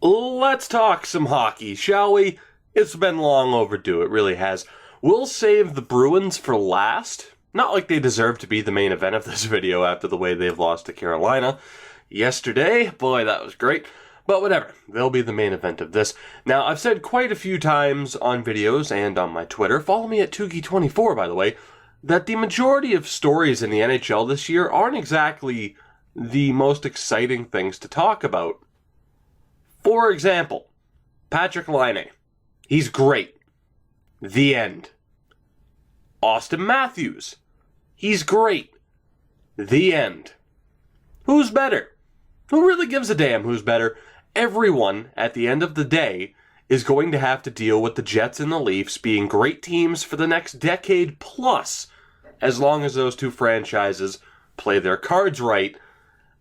Let's talk some hockey, shall we? It's been long overdue, it really has. We'll save the Bruins for last. Not like they deserve to be the main event of this video after the way they've lost to Carolina yesterday. Boy, that was great. But whatever, they'll be the main event of this. Now, I've said quite a few times on videos and on my Twitter, follow me at Tugi24 by the way, that the majority of stories in the NHL this year aren't exactly the most exciting things to talk about. For example, Patrik Laine. He's great. The end. Austin Matthews. He's great. The end. Who's better? Who really gives a damn who's better? Everyone, at the end of the day, is going to have to deal with the Jets and the Leafs being great teams for the next decade plus, as long as those two franchises play their cards right.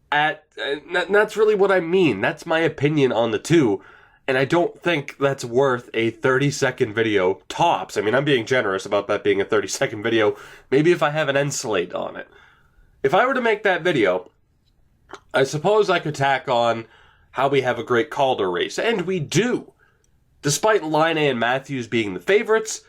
That's really what I mean. That's my opinion on the two. And I don't think that's worth a 30-second video tops. I mean, I'm being generous about that being a 30-second video. Maybe if I have an end slate on it. If I were to make that video, I suppose I could tack on how we have a great Calder race. And we do. Despite Laine and Matthews being the favorites,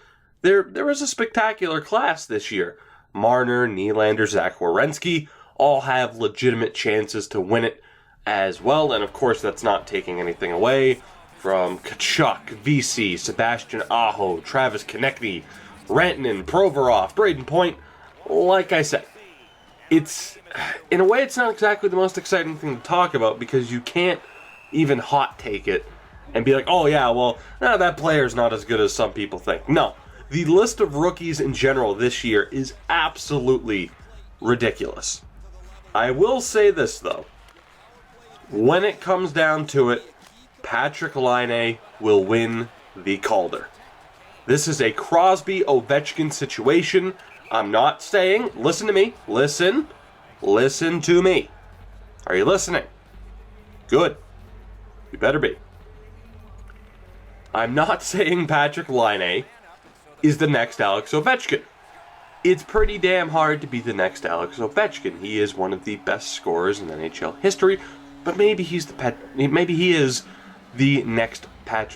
there is a spectacular class this year. Marner, Nylander, Zach Werenski all have legitimate chances to win it as well. And of course, that's not taking anything away from Tkachuk, VC, Sebastian Aho, Travis Konecny, Rantanen, Provorov, Braden Point. Like I said, it's, in a way, it's not exactly the most exciting thing to talk about because you can't even hot take it and be like, oh yeah, well, that player's not as good as some people think. No, the list of rookies in general this year is absolutely ridiculous. I will say this, though. When it comes down to it, Patrik Laine will win the Calder. This is a Crosby-Ovechkin situation. I'm not saying, listen to me, listen to me. Are you listening? Good. You better be. I'm not saying Patrik Laine is the next Alex Ovechkin. It's pretty damn hard to be the next Alex Ovechkin. He is one of the best scorers in NHL history, but maybe he's maybe he is the next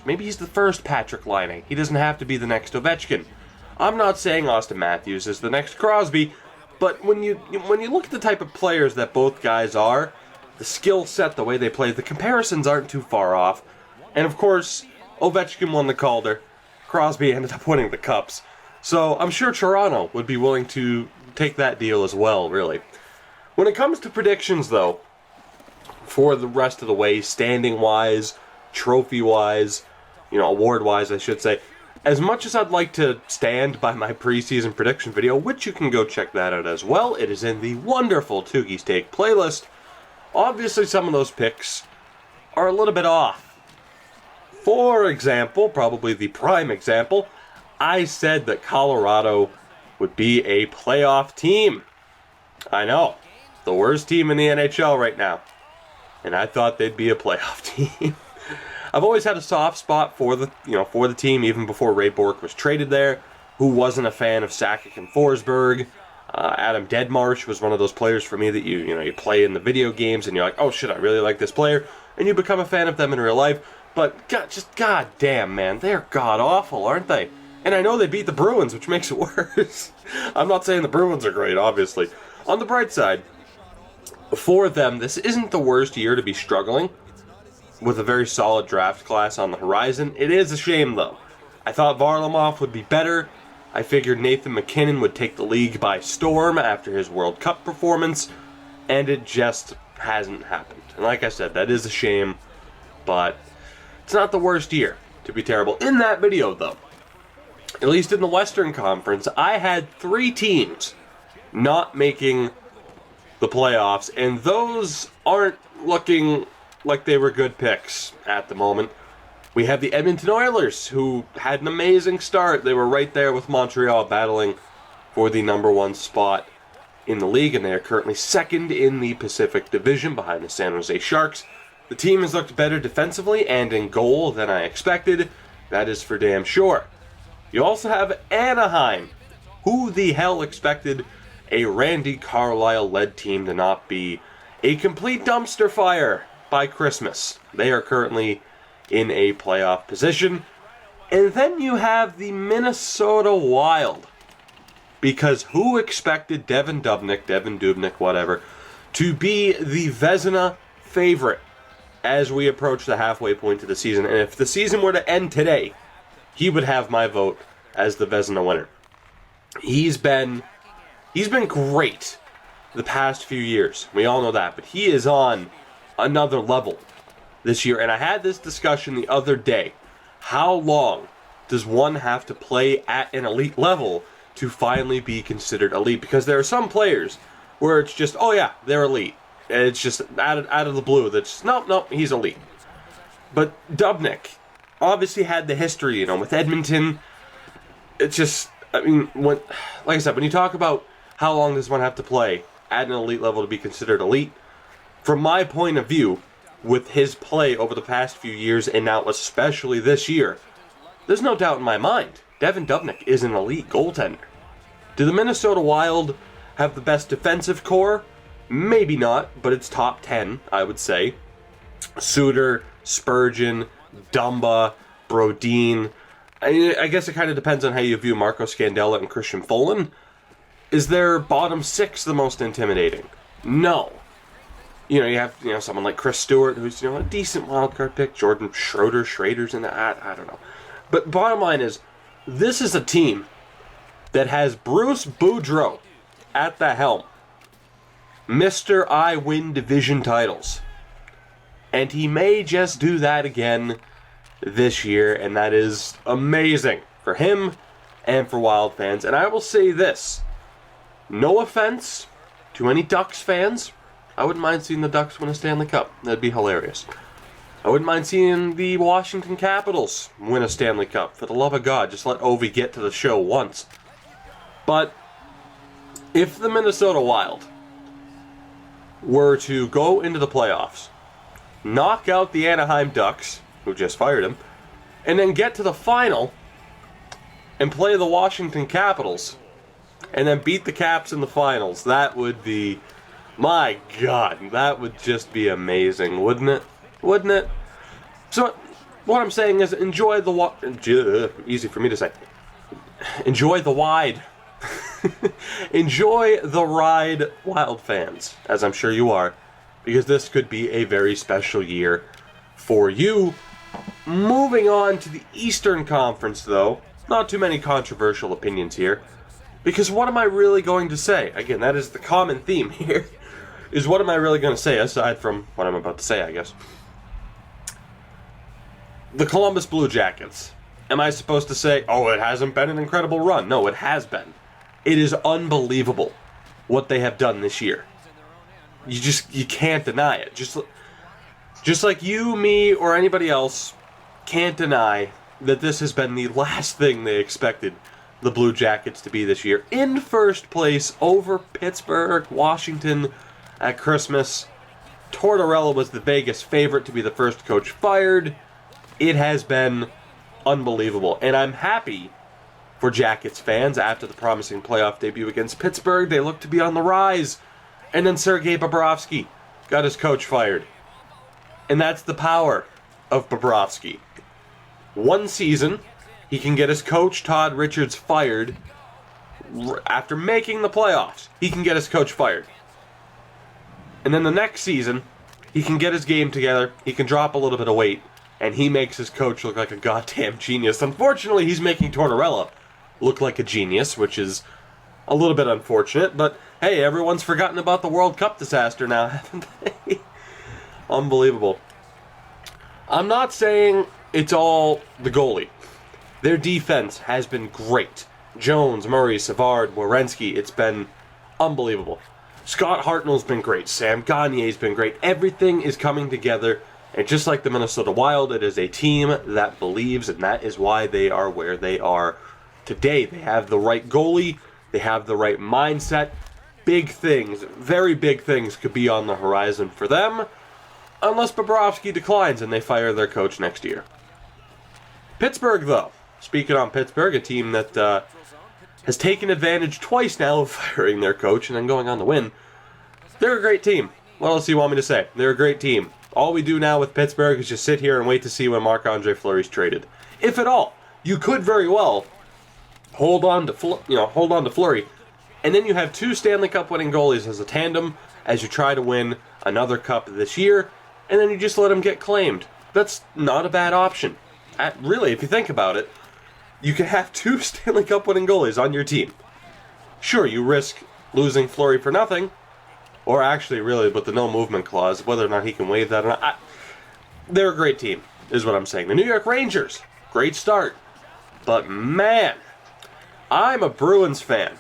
maybe he's the first Patrik Laine. He doesn't have to be the next Ovechkin. I'm not saying Austin Matthews is the next Crosby, but when you look at the type of players that both guys are, the skill set, the way they play, the comparisons aren't too far off. And of course, Ovechkin won the Calder. Crosby ended up winning the Cups. So I'm sure Toronto would be willing to take that deal as well, really. When it comes to predictions, though, for the rest of the way, standing-wise, trophy-wise, award-wise, I should say, as much as I'd like to stand by my preseason prediction video, which you can go check that out as well, it is in the wonderful Tugi's Take playlist, obviously some of those picks are a little bit off. For example, probably the prime example, I said that Colorado would be a playoff team. I know, the worst team in the NHL right now. And I thought they'd be a playoff team. I've always had a soft spot for the team, even before Ray Bourque was traded there. Who wasn't a fan of Sakic and Forsberg? Adam Deadmarsh was one of those players for me that you play in the video games and you're like, oh shit, I really like this player, and you become a fan of them in real life. But goddamn, man, they're god awful, aren't they? And I know they beat the Bruins, which makes it worse. I'm not saying the Bruins are great, obviously. On the bright side, for them, this isn't the worst year to be struggling with a very solid draft class on the horizon. It is a shame, though. I thought Varlamov would be better. I figured Nathan MacKinnon would take the league by storm after his World Cup performance, and it just hasn't happened. And like I said, that is a shame, but it's not the worst year to be terrible. In that video, though, at least in the Western Conference, I had 3 teams not making the playoffs, and those aren't looking like they were good picks at the moment. We have the Edmonton Oilers, who had an amazing start. They were right there with Montreal battling for the #1 spot in the league, and they are currently second in the Pacific Division behind the San Jose Sharks. The team has looked better defensively and in goal than I expected. That is for damn sure. You also have Anaheim. Who the hell expected a Randy Carlyle-led team to not be a complete dumpster fire by Christmas? They are currently in a playoff position. And then you have the Minnesota Wild. Because who expected Devin Dubnyk, whatever, to be the Vezina favorite as we approach the halfway point of the season? And if the season were to end today, he would have my vote as the Vezina winner. He's been great the past few years. We all know that. But he is on another level this year. And I had this discussion the other day. How long does one have to play at an elite level to finally be considered elite? Because there are some players where it's just, oh yeah, they're elite. And it's just out of the blue. That's nope, he's elite. But Dubnyk obviously had the history, with Edmonton. It's just, like I said, when you talk about how long does one have to play at an elite level to be considered elite, from my point of view, with his play over the past few years, and now especially this year, there's no doubt in my mind, Devin Dubnyk is an elite goaltender. Do the Minnesota Wild have the best defensive core? Maybe not, but it's top 10, I would say. Suter, Spurgeon, Dumba, Brodin. I guess it kind of depends on how you view Marco Scandella and Christian Folin. Is their bottom 6 the most intimidating? No. You have someone like Chris Stewart, who's a decent wildcard pick. Jordan Schroeder's in that. I don't know. But bottom line is, this is a team that has Bruce Boudreau at the helm. Mr. I win division titles. And he may just do that again this year, and that is amazing for him and for Wild fans. And I will say this, no offense to any Ducks fans, I wouldn't mind seeing the Ducks win a Stanley Cup. That'd be hilarious. I wouldn't mind seeing the Washington Capitals win a Stanley Cup. For the love of God, just let Ovi get to the show once. But if the Minnesota Wild were to go into the playoffs, knock out the Anaheim Ducks, who just fired him, and then get to the final and play the Washington Capitals, and then beat the Caps in the finals, that would be, my God, that would just be amazing, wouldn't it? Wouldn't it? So, what I'm saying is, enjoy the easy for me to say. Enjoy the wide. Enjoy the ride, Wild fans, as I'm sure you are, because this could be a very special year for you. Moving on to the Eastern Conference, though, not too many controversial opinions here, because what am I really going to say? Again, that is the common theme here, is what am I really going to say, aside from what I'm about to say, I guess. The Columbus Blue Jackets. Am I supposed to say, oh, it hasn't been an incredible run? No, it has been. It is unbelievable what they have done this year. You can't deny it. Just like you, me, or anybody else can't deny that this has been the last thing they expected the Blue Jackets to be this year. In first place over Pittsburgh, Washington at Christmas. Tortorella was the Vegas favorite to be the first coach fired. It has been unbelievable. And I'm happy for Jackets fans. After the promising playoff debut against Pittsburgh, they look to be on the rise. And then Sergei Bobrovsky got his coach fired. And that's the power of Bobrovsky. One season, he can get his coach, Todd Richards, fired. After making the playoffs, he can get his coach fired. And then the next season, he can get his game together, he can drop a little bit of weight, and he makes his coach look like a goddamn genius. Unfortunately, he's making Tortorella look like a genius, which is a little bit unfortunate, but hey, everyone's forgotten about the World Cup disaster now, haven't they? Unbelievable. I'm not saying it's all the goalie. Their defense has been great. Jones, Murray, Savard, Werenski, it's been unbelievable. Scott Hartnell's been great. Sam Gagner's been great. Everything is coming together, and just like the Minnesota Wild, it is a team that believes, and that is why they are where they are today. They have the right goalie. They have the right mindset. Big things, very big things could be on the horizon for them, unless Bobrovsky declines and they fire their coach next year. Pittsburgh, though. Speaking on Pittsburgh, a team that has taken advantage twice now of firing their coach and then going on to win. They're a great team. What else do you want me to say? They're a great team. All we do now with Pittsburgh is just sit here and wait to see when Marc-Andre Fleury's traded. If at all. You could very well hold on to Fleury, and then you have 2 Stanley Cup winning goalies as a tandem as you try to win another cup this year, and then you just let them get claimed. That's not a bad option. Really, if you think about it, you can have 2 Stanley Cup winning goalies on your team. Sure, you risk losing Fleury for nothing, or actually, really, with the no movement clause, whether or not he can waive that or not. They're a great team, is what I'm saying. The New York Rangers, great start. But man, I'm a Bruins fan.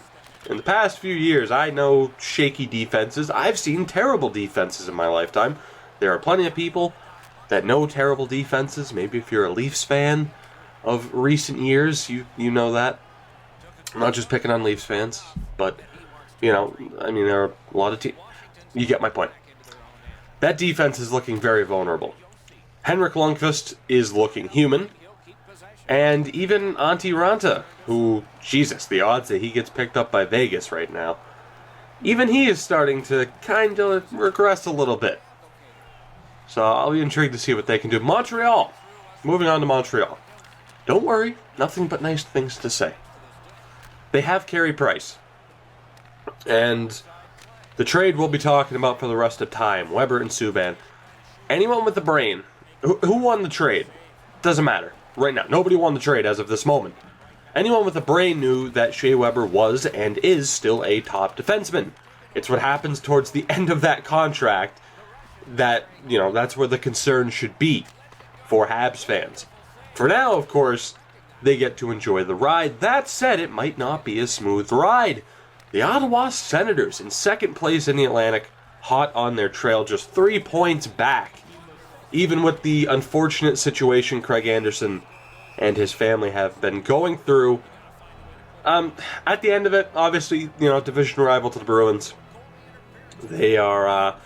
In the past few years, I know shaky defenses. I've seen terrible defenses in my lifetime. There are plenty of people that know terrible defenses. Maybe if you're a Leafs fan of recent years, you know that. I'm not just picking on Leafs fans, but, there are a lot of teams. You get my point. That defense is looking very vulnerable. Henrik Lundqvist is looking human. And even Antti Ranta, who, Jesus, the odds that he gets picked up by Vegas right now, even he is starting to kind of regress a little bit. So I'll be intrigued to see what they can do. Montreal. Moving on to Montreal. Don't worry, nothing but nice things to say. They have Carey Price. And the trade we'll be talking about for the rest of time, Weber and Subban. Anyone with a brain, who won the trade? Doesn't matter. Right now, nobody won the trade as of this moment. Anyone with a brain knew that Shea Weber was and is still a top defenseman. It's what happens towards the end of that contract that, that's where the concern should be for Habs fans. For now, of course, they get to enjoy the ride. That said, it might not be a smooth ride. The Ottawa Senators in second place in the Atlantic, hot on their trail, just 3 points back. Even with the unfortunate situation Craig Anderson and his family have been going through. At the end of it, obviously, division rival to the Bruins. They are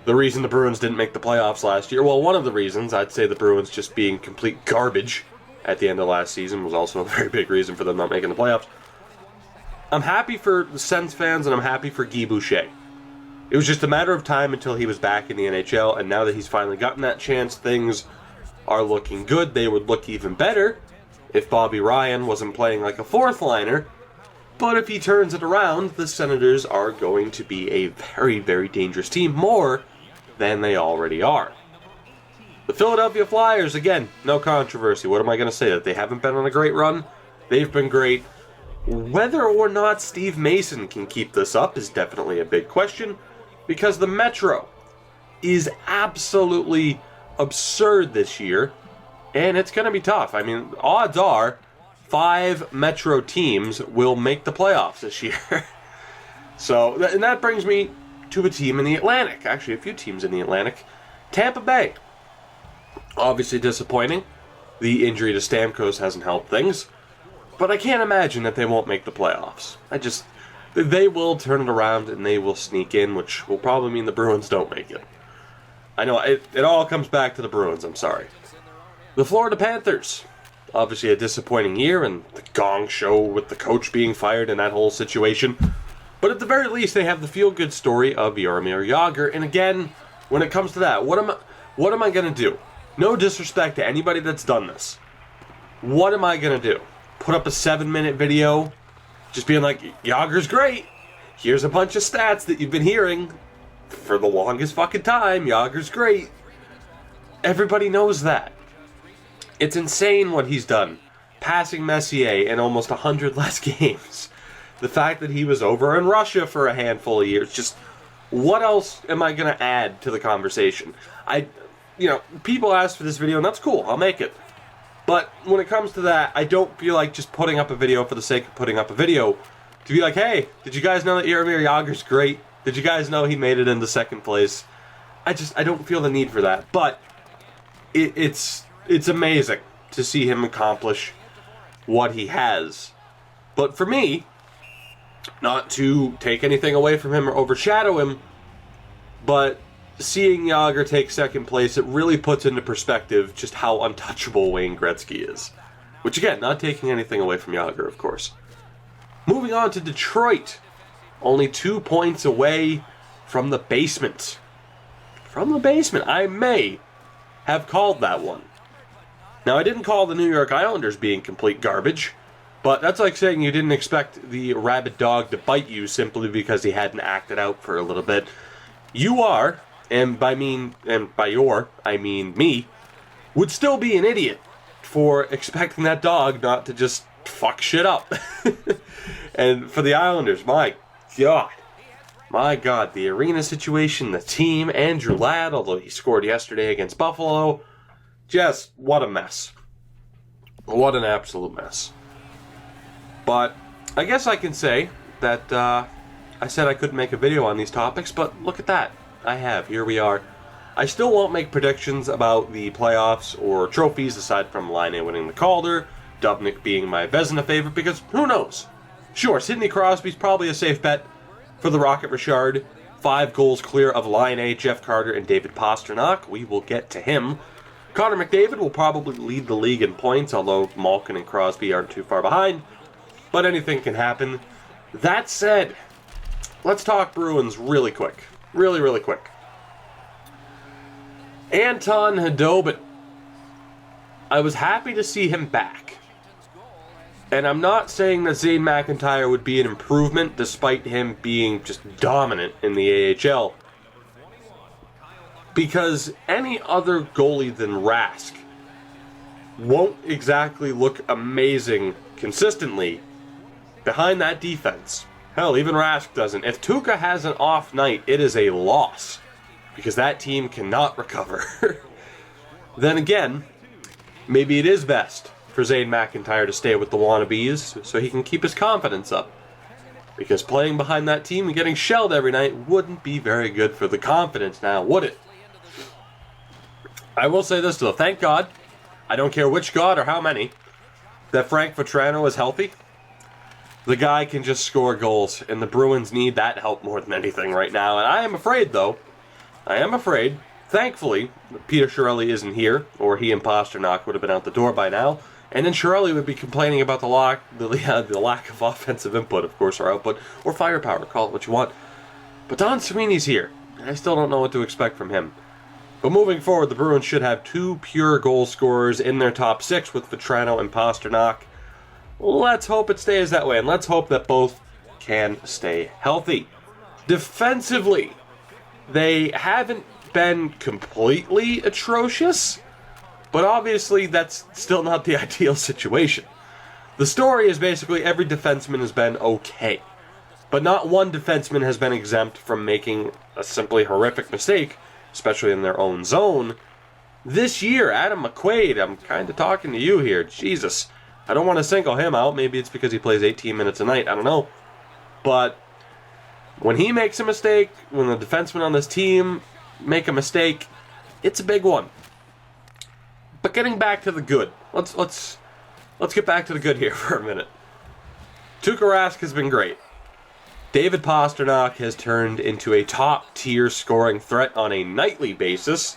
the reason the Bruins didn't make the playoffs last year. Well, one of the reasons, I'd say the Bruins just being complete garbage at the end of last season was also a very big reason for them not making the playoffs. I'm happy for the Sens fans, and I'm happy for Guy Boucher. It was just a matter of time until he was back in the NHL, and now that he's finally gotten that chance, things are looking good. They would look even better if Bobby Ryan wasn't playing like a fourth liner, but if he turns it around, the Senators are going to be a very, very dangerous team, more than they already are. The Philadelphia Flyers, again, no controversy. What am I going to say? That they haven't been on a great run? They've been great. Whether or not Steve Mason can keep this up is definitely a big question, because the Metro is absolutely absurd this year, and it's going to be tough. I mean, odds are 5 Metro teams will make the playoffs this year. So, and that brings me to a team in the Atlantic. Actually, a few teams in the Atlantic. Tampa Bay. Obviously disappointing. The injury to Stamkos hasn't helped things. But I can't imagine that they won't make the playoffs. They will turn it around and they will sneak in, which will probably mean the Bruins don't make it. I know, it all comes back to the Bruins, I'm sorry. The Florida Panthers. Obviously a disappointing year, and the gong show with the coach being fired and that whole situation. But at the very least, they have the feel-good story of Jaromir Jagr. And again, when it comes to that, what am I going to do? No disrespect to anybody that's done this. What am I going to do? Put up a 7-minute video just being like, Jagr's great. Here's a bunch of stats that you've been hearing for the longest fucking time. Jagr's great. Everybody knows that. It's insane what he's done. Passing Messier in almost 100 less games. The fact that he was over in Russia for a handful of years. Just, what else am I going to add to the conversation? People ask for this video, and that's cool. I'll make it. But when it comes to that, I don't feel like just putting up a video for the sake of putting up a video. To be like, hey, did you guys know that Jaromir Jagr's great? Did you guys know he made it into second place? I don't feel the need for that. But it's amazing to see him accomplish what he has. But for me, not to take anything away from him or overshadow him, but seeing Jagr take second place, it really puts into perspective just how untouchable Wayne Gretzky is. Which again, not taking anything away from Jagr, of course. Moving on to Detroit. Only 2 points away from the basement. from the basement. I may have called that one. Now, I didn't call the New York Islanders being complete garbage, but that's like saying you didn't expect the rabid dog to bite you simply because he hadn't acted out for a little bit. You are, and by your, I mean me, would still be an idiot for expecting that dog not to just fuck shit up. And for the Islanders, my God, the arena situation, the team, Andrew Ladd, although he scored yesterday against Buffalo, just what a mess. What an absolute mess. But I guess I can say that I said I couldn't make a video on these topics, but look at that. I have. Here we are. I still won't make predictions about the playoffs or trophies aside from Laine winning the Calder, Dubnyk being my Vezina favorite, because who knows? Sure, Sidney Crosby's probably a safe bet for the Rocket Richard. 5 goals clear of Laine, Jeff Carter, and David Pastrnak. We will get to him. Connor McDavid will probably lead the league in points, although Malkin and Crosby aren't too far behind. But anything can happen. That said, let's talk Bruins really quick. Really quick. Anton Khudobin. I was happy to see him back. And I'm not saying that Zane McIntyre would be an improvement despite him being just dominant in the AHL. Because any other goalie than Rask won't exactly look amazing consistently behind that defense. Hell, even Rask doesn't. If Tuukka has an off night, it is a loss. Because that team cannot recover. Then again, maybe it is best for Zane McIntyre to stay with the Wannabes so he can keep his confidence up. Because playing behind that team and getting shelled every night wouldn't be very good for the confidence now, would it? I will say this though, thank God, I don't care which God or how many, that Frank Vatrano is healthy. The guy can just score goals, and the Bruins need that help more than anything right now. And I am afraid, thankfully, Peter Chiarelli isn't here, or he and Pastrnak would have been out the door by now. And then Chiarelli would be complaining about the lack of offensive input, of course, or output, or firepower, call it what you want. But Don Sweeney's here, and I still don't know what to expect from him. But moving forward, the Bruins should have 2 pure goal scorers in their top 6 with Vatrano and Pastrnak. Let's hope it stays that way, and let's hope that both can stay healthy. Defensively, they haven't been completely atrocious, but obviously that's still not the ideal situation. The story is basically every defenseman has been okay, but not one defenseman has been exempt from making a simply horrific mistake, especially in their own zone. This year, Adam McQuaid, I'm kind of talking to you here, Jesus. I don't want to single him out, maybe it's because he plays 18 minutes a night, I don't know. But when he makes a mistake, when the defensemen on this team make a mistake, it's a big one. But getting back to the good, let's get back to the good here for a minute. Tuukka Rask has been great. David Pastrnak has turned into a top-tier scoring threat on a nightly basis.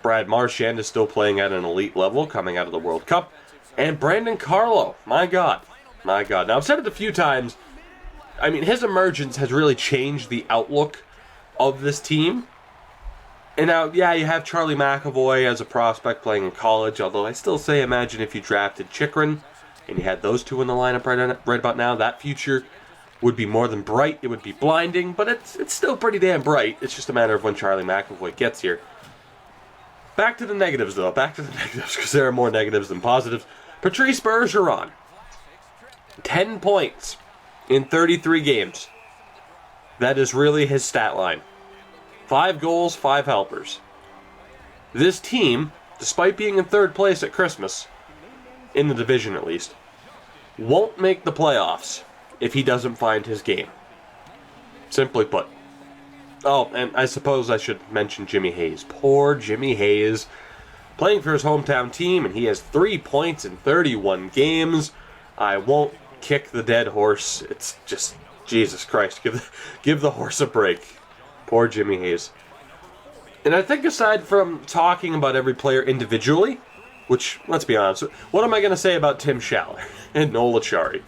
Brad Marchand is still playing at an elite level coming out of the World Cup. And Brandon Carlo, my God. Now, I've said it a few times. I mean, his emergence has really changed the outlook of this team. And now, yeah, you have Charlie McAvoy as a prospect playing in college, although I still say imagine if you drafted Chychrun and you had those two in the lineup right about now, that future would be more than bright. It would be blinding, but it's still pretty damn bright. It's just a matter of when Charlie McAvoy gets here. Back to the negatives, though. Because there are more negatives than positives. Patrice Bergeron. 10 points in 33 games. That is really his stat line. 5 goals, 5 helpers. This team, despite being in 3rd place at Christmas, in the division at least, won't make the playoffs if he doesn't find his game. Simply put. Oh, and I suppose I should mention Jimmy Hayes. Poor Jimmy Hayes. Playing for his hometown team, and he has 3 points in 31 games. I won't kick the dead horse. It's just, Jesus Christ, give the horse a break. Poor Jimmy Hayes. And I think aside from talking about every player individually, which, let's be honest, what am I going to say about Tim Schaller and Noel Acciari?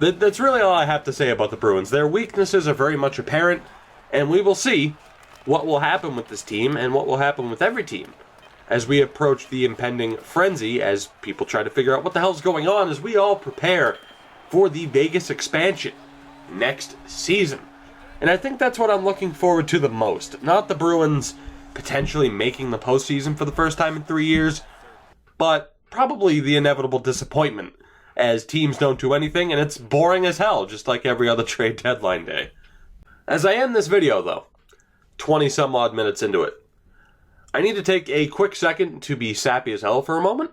That's really all I have to say about the Bruins. Their weaknesses are very much apparent, and we will see what will happen with this team and what will happen with every team as we approach the impending frenzy, as people try to figure out what the hell's going on, as we all prepare for the Vegas expansion next season. And I think that's what I'm looking forward to the most. Not the Bruins potentially making the postseason for the first time in 3 years, but probably the inevitable disappointment as teams don't do anything and it's boring as hell, just like every other trade deadline day. As I end this video, though, 20 some odd minutes into it, I need to take a quick second to be sappy as hell for a moment.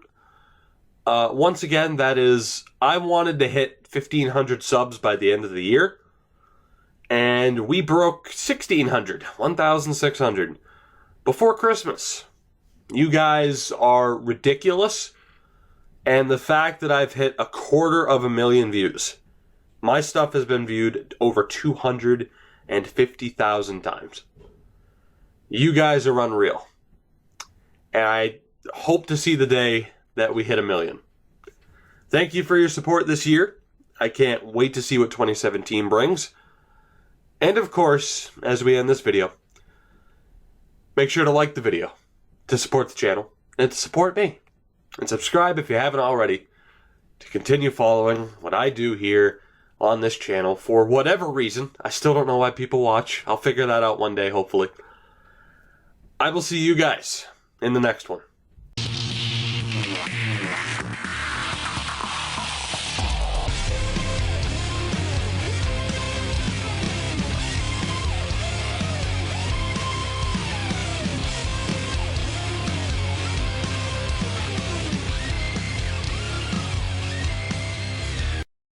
Once again, that is, I wanted to hit 1,500 subs by the end of the year, and we broke 1,600 before Christmas. You guys are ridiculous, and the fact that I've hit 250,000 views, my stuff has been viewed over 250,000 times. You guys are unreal. And I hope to see the day that we hit 1 million. Thank you for your support this year. I can't wait to see what 2017 brings. And of course, as we end this video, make sure to like the video to support the channel and to support me. And subscribe if you haven't already to continue following what I do here on this channel for whatever reason. I still don't know why people watch. I'll figure that out one day, hopefully. I will see you guys in the next one.